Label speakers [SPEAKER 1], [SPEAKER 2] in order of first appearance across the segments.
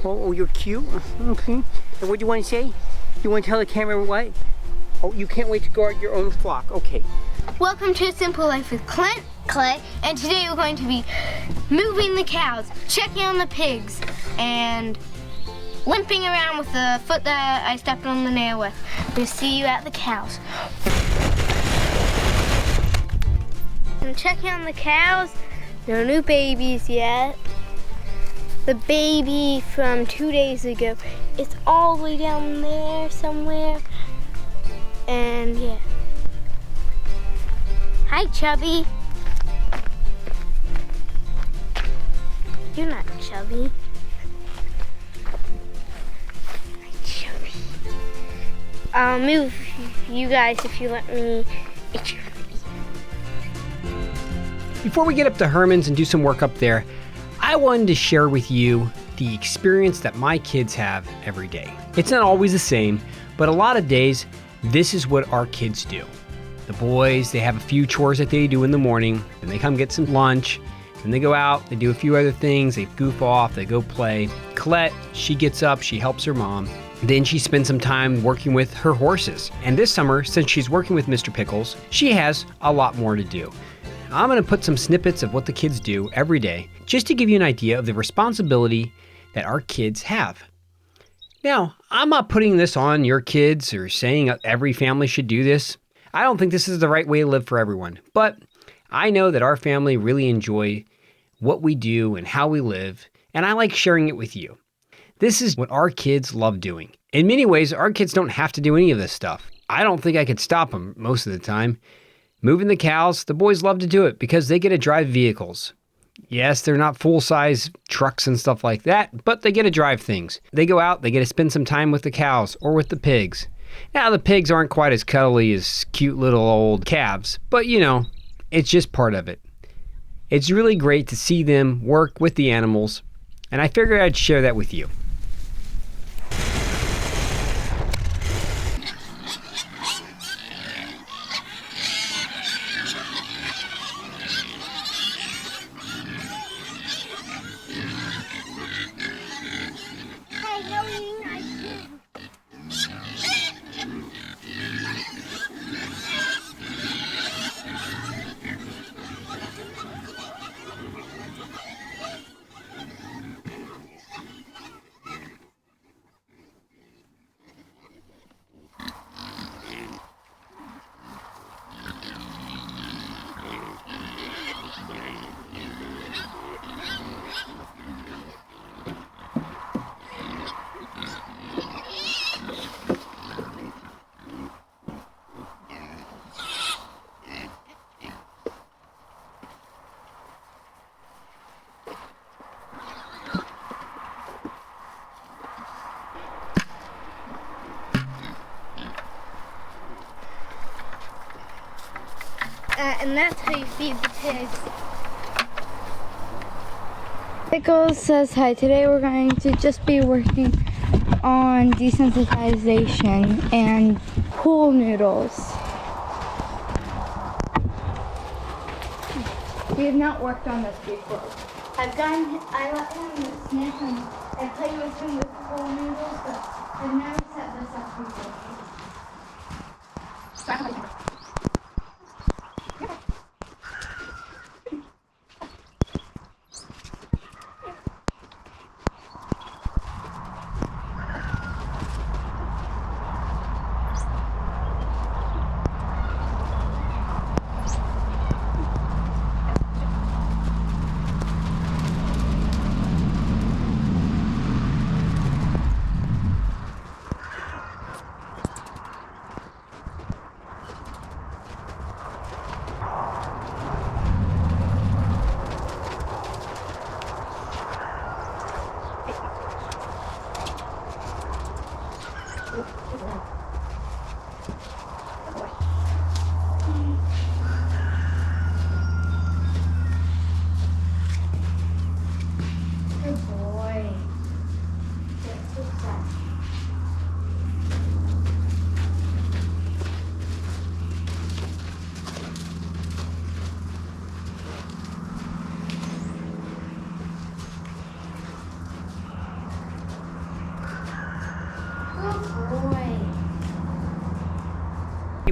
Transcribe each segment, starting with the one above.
[SPEAKER 1] Oh, you're cute. Okay. And what do you want to say? You want to tell the camera what? Oh, you can't wait to guard your own flock. Okay.
[SPEAKER 2] Welcome to A Simple Life with Clint, Clay, and today we're going to be moving the cows, checking on the pigs, and limping around with the foot that I stepped on the nail with. We'll see you at the cows. I'm checking on the cows. No new babies yet. The baby from 2 days ago is all the way down there somewhere. And yeah. Hi, Chubby. You're not chubby. Hi, Chubby. I'll move you guys if you let me.
[SPEAKER 3] Before we get up to Herman's and do some work up there, I wanted to share with you the experience that my kids have every day. It's not always the same, but a lot of days, this is what our kids do. The boys, they have a few chores that they do in the morning, then they come get some lunch, then they go out, they do a few other things, they goof off, they go play. Colette, she gets up, she helps her mom. Then she spends some time working with her horses. And this summer, since she's working with Mr. Pickles, she has a lot more to do. I'm going to put some snippets of what the kids do every day, just to give you an idea of the responsibility that our kids have. Now, I'm not putting this on your kids or saying every family should do this. I don't think this is the right way to live for everyone, but I know that our family really enjoy what we do and how we live, and I like sharing it with you. This is what our kids love doing. In many ways, our kids don't have to do any of this stuff. I don't think I could stop them most of the time. Moving the cows, the boys love to do it because they get to drive vehicles. Yes, they're not full-size trucks and stuff like that, but they get to drive things. They go out, they get to spend some time with the cows or with the pigs. Now, the pigs aren't quite as cuddly as cute little old calves, but you know, it's just part of it. It's really great to see them work with the animals, and I figured I'd share that with you.
[SPEAKER 2] And that's how you feed the pigs. Pickles says hi. Today we're going to just be working on desensitization and pool noodles. We have not worked on this before. I let him sniff and play with him with pool noodles, but I've never set this up before.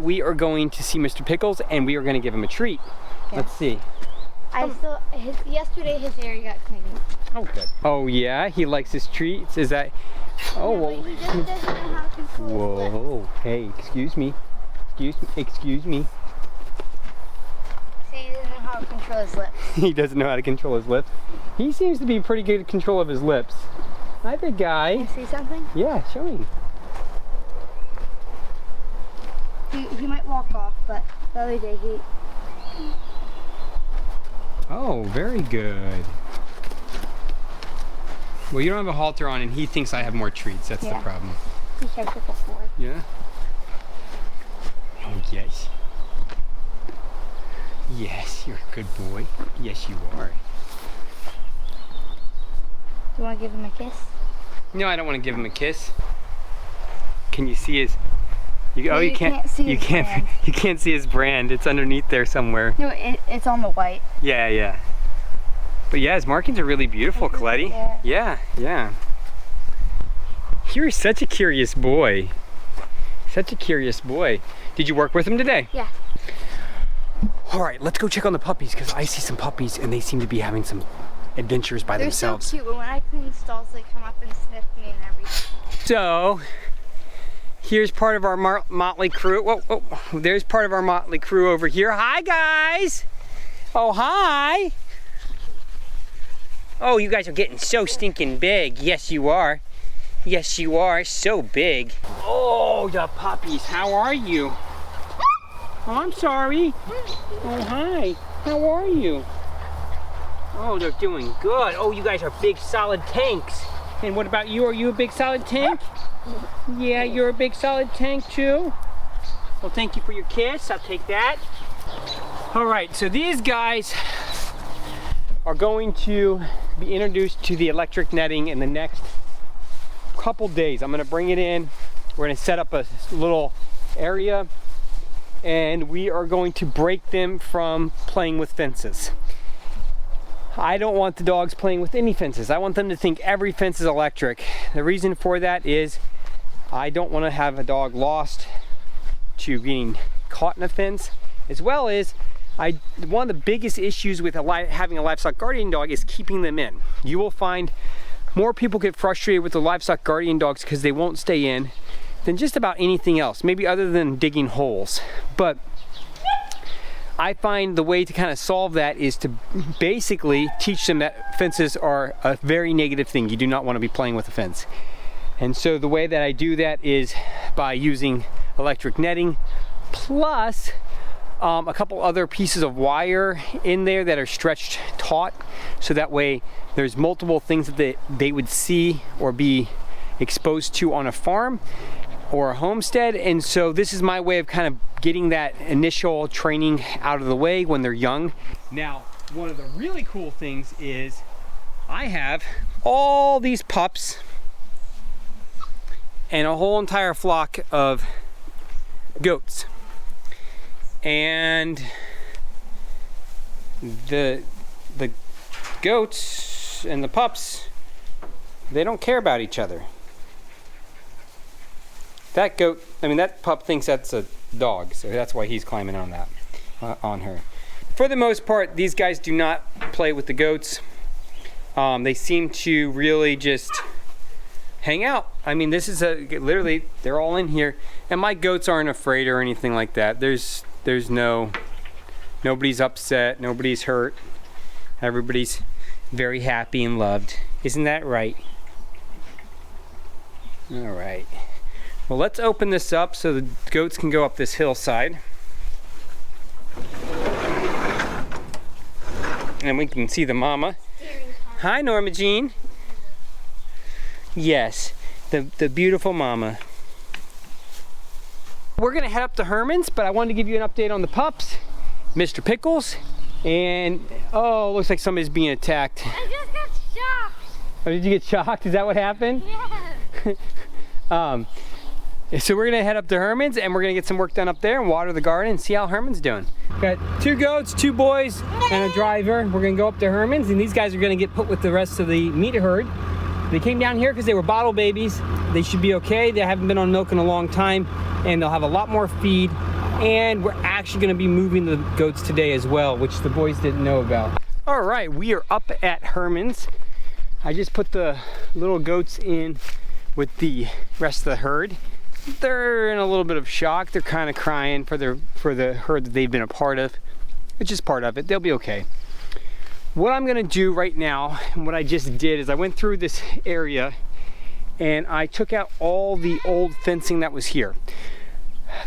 [SPEAKER 3] We are going to see Mr. Pickles and we are going to give him a treat.
[SPEAKER 2] Yeah.
[SPEAKER 3] Let's see.
[SPEAKER 2] Yesterday his area got cleaned.
[SPEAKER 3] Oh, good. Oh, yeah? He likes his treats? Is that... Oh,
[SPEAKER 2] Yeah,
[SPEAKER 3] well...
[SPEAKER 2] but he just doesn't know how to control his lips.
[SPEAKER 3] Whoa. Hey, excuse me. Excuse me.
[SPEAKER 2] So he doesn't know how to control his lips.
[SPEAKER 3] He doesn't know how to control his lips. He seems to be pretty good at control of his lips. Hi, big guy.
[SPEAKER 2] Can I see something?
[SPEAKER 3] Yeah, show me.
[SPEAKER 2] He might walk off, but the other day he...
[SPEAKER 3] Oh, very good. Well, you don't have a halter on and he thinks I have more treats. That's the problem.
[SPEAKER 2] Be careful for it.
[SPEAKER 3] Yeah? Oh, yes. Yes, you're a good boy. Yes, you are.
[SPEAKER 2] Do you want to give him a kiss?
[SPEAKER 3] No, I don't want to give him a kiss. Can you see his...
[SPEAKER 2] No, you can't see his brand.
[SPEAKER 3] You can't see his brand. It's underneath there somewhere.
[SPEAKER 2] No, it's on the white.
[SPEAKER 3] Yeah, yeah. But yeah, his markings are really beautiful, Coletti. Yeah, yeah. You're such a curious boy. Such a curious boy. Did you work with him today?
[SPEAKER 2] Yeah.
[SPEAKER 3] All right, let's go check on the puppies because I see some puppies and they seem to be having some adventures by themselves.
[SPEAKER 2] They're so cute, but when I clean stalls, they come up and sniff me and everything.
[SPEAKER 3] So, here's part of our motley crew. Whoa, whoa, there's part of our motley crew over here. Hi, guys. Oh, hi. Oh, you guys are getting so stinking big. Yes, you are. Yes, you are. So big. Oh, the puppies. How are you? Oh, I'm sorry. Oh, hi. How are you? Oh, they're doing good. Oh, you guys are big, solid tanks. And what about you? Are you a big, solid tank? Yeah, you're a big, solid tank, too. Well, thank you for your kiss. I'll take that. All right, so these guys are going to be introduced to the electric netting in the next couple days. I'm gonna bring it in. We're gonna set up a little area and we are going to break them from playing with fences. I don't want the dogs playing with any fences. I want them to think every fence is electric. The reason for that is I don't want to have a dog lost to being caught in a fence, as well as one of the biggest issues with having a livestock guardian dog is keeping them in. You will find more people get frustrated with the livestock guardian dogs because they won't stay in than just about anything else, maybe other than digging holes. But I find the way to kind of solve that is to basically teach them that fences are a very negative thing. You do not want to be playing with a fence. And so the way that I do that is by using electric netting plus a couple other pieces of wire in there that are stretched taut, so that way there's multiple things that they would see or be exposed to on a farm or a homestead. And so this is my way of kind of getting that initial training out of the way when they're young. Now, one of the really cool things is I have all these pups and a whole entire flock of goats. And the goats and the pups, they don't care about each other. That goat, that pup thinks that's a dog, so that's why he's climbing on that, on her. For the most part, these guys do not play with the goats. They seem to really just hang out. This is literally, they're all in here, and my goats aren't afraid or anything like that. There's nobody's upset, nobody's hurt. Everybody's very happy and loved. Isn't that right? All right. Well, let's open this up so the goats can go up this hillside. And we can see the mama. Hi, Norma Jean. Yes, the beautiful mama. We're gonna head up to Herman's, but I wanted to give you an update on the pups, Mr. Pickles, and oh, looks like somebody's being attacked.
[SPEAKER 2] I just got shocked.
[SPEAKER 3] Oh, did you get shocked? Is that what happened?
[SPEAKER 2] Yeah.
[SPEAKER 3] So we're gonna head up to Herman's and we're gonna get some work done up there and water the garden and see how Herman's doing. Got 2 goats, 2 boys, and a driver. We're gonna go up to Herman's and these guys are gonna get put with the rest of the meat herd. They came down here because they were bottle babies. They should be okay. They haven't been on milk in a long time and they'll have a lot more feed And we're actually gonna be moving the goats today as well, which the boys didn't know about. All right, we are up at Herman's. I just put the little goats in with the rest of the herd. They're in a little bit of shock. They're kind of crying for the herd that they've been a part of. It's just part of it. They'll be okay. What I'm gonna do right now, and what I just did, is I went through this area and I took out all the old fencing that was here.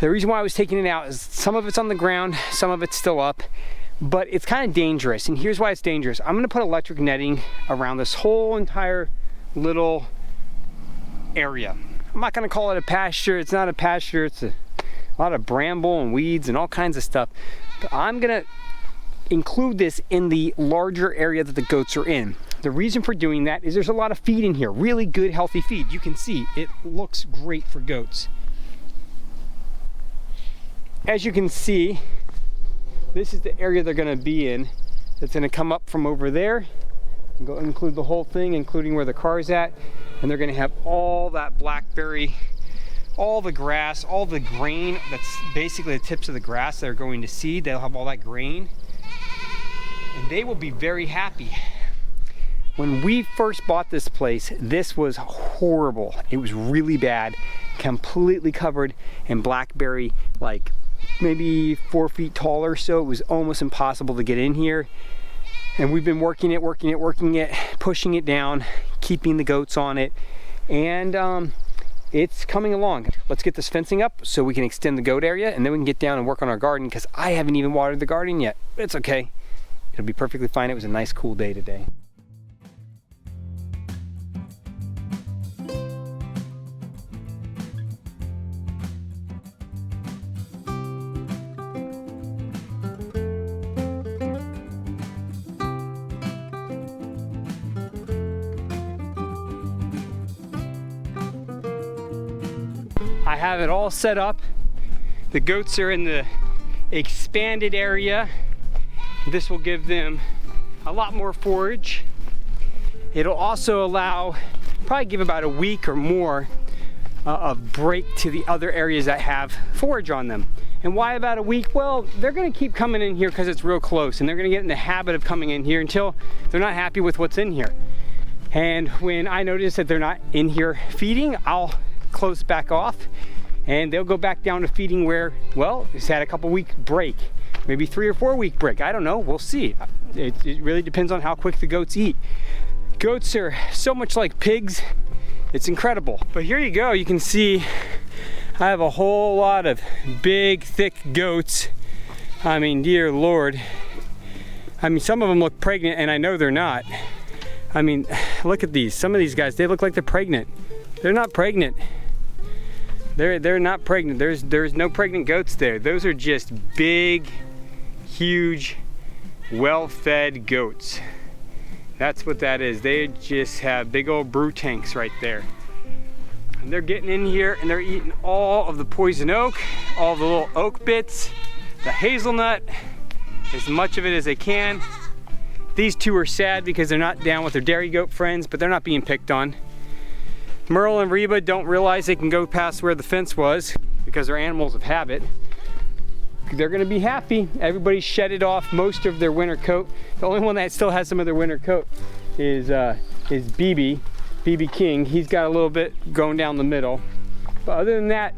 [SPEAKER 3] The reason why I was taking it out is some of it's on the ground, some of it's still up, but it's kind of dangerous. And here's why it's dangerous. I'm gonna put electric netting around this whole entire little area. I'm not gonna call it a pasture. It's not a pasture. It's a lot of bramble and weeds and all kinds of stuff. But I'm gonna include this in the larger area that the goats are in. The reason for doing that is there's a lot of feed in here. Really good, healthy feed. You can see it looks great for goats. As you can see, this is the area they're gonna be in. It's gonna come up from over there and go include the whole thing, including where the car's at. And they're gonna have all that blackberry, all the grass, all the grain. That's basically the tips of the grass they're going to seed. They'll have all that grain. And they will be very happy. When we first bought this place, this was horrible. It was really bad, completely covered in blackberry, like maybe 4 feet tall or so. It was almost impossible to get in here. And we've been working it, pushing it down, keeping the goats on it. And it's coming along. Let's get this fencing up so we can extend the goat area, and then we can get down and work on our garden, because I haven't even watered the garden yet. It's okay. It'll be perfectly fine. It was a nice cool day today. I have it all set up. The goats are in the expanded area. This will give them a lot more forage. It'll also allow, probably give about a week or more of break to the other areas that have forage on them. And why about a week? Well, they're gonna keep coming in here because it's real close, and they're gonna get in the habit of coming in here until they're not happy with what's in here. And when I notice that they're not in here feeding, I'll close back off, and they'll go back down to feeding where, well, it's had a couple week break. Maybe 3 or 4 week break. I don't know. We'll see. It really depends on how quick the goats eat. Goats are so much like pigs. It's incredible. But here you go. You can see I have a whole lot of big, thick goats. I mean, dear Lord. I mean, some of them look pregnant, and I know they're not. I mean, look at these. Some of these guys, they look like they're pregnant. They're not pregnant. They're not pregnant. There's no pregnant goats there. Those are just big, huge, well-fed goats. That's what that is. They just have big old brew tanks right there. And they're getting in here and they're eating all of the poison oak, all the little oak bits, the hazelnut, as much of it as they can. These two are sad because they're not down with their dairy goat friends, but they're not being picked on. Merle and Reba don't realize they can go past where the fence was because they're animals of habit. They're gonna be happy. Everybody shedded off most of their winter coat. The only one that still has some of their winter coat is BB King. He's got a little bit going down the middle. But other than that,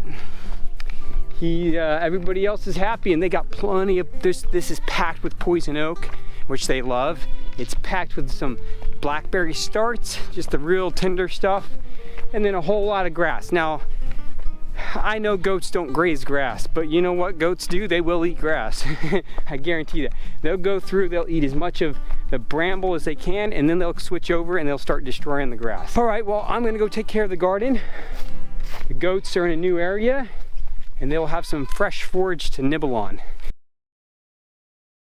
[SPEAKER 3] everybody else is happy, and they got plenty of this. This is packed with poison oak, which they love. It's packed with some blackberry starts, just the real tender stuff, and then a whole lot of grass. Now, I know goats don't graze grass, but you know what goats do? They will eat grass. I guarantee that. They'll go through, they'll eat as much of the bramble as they can, and then they'll switch over and they'll start destroying the grass. All right, well, I'm gonna go take care of the garden. The goats are in a new area, and they'll have some fresh forage to nibble on.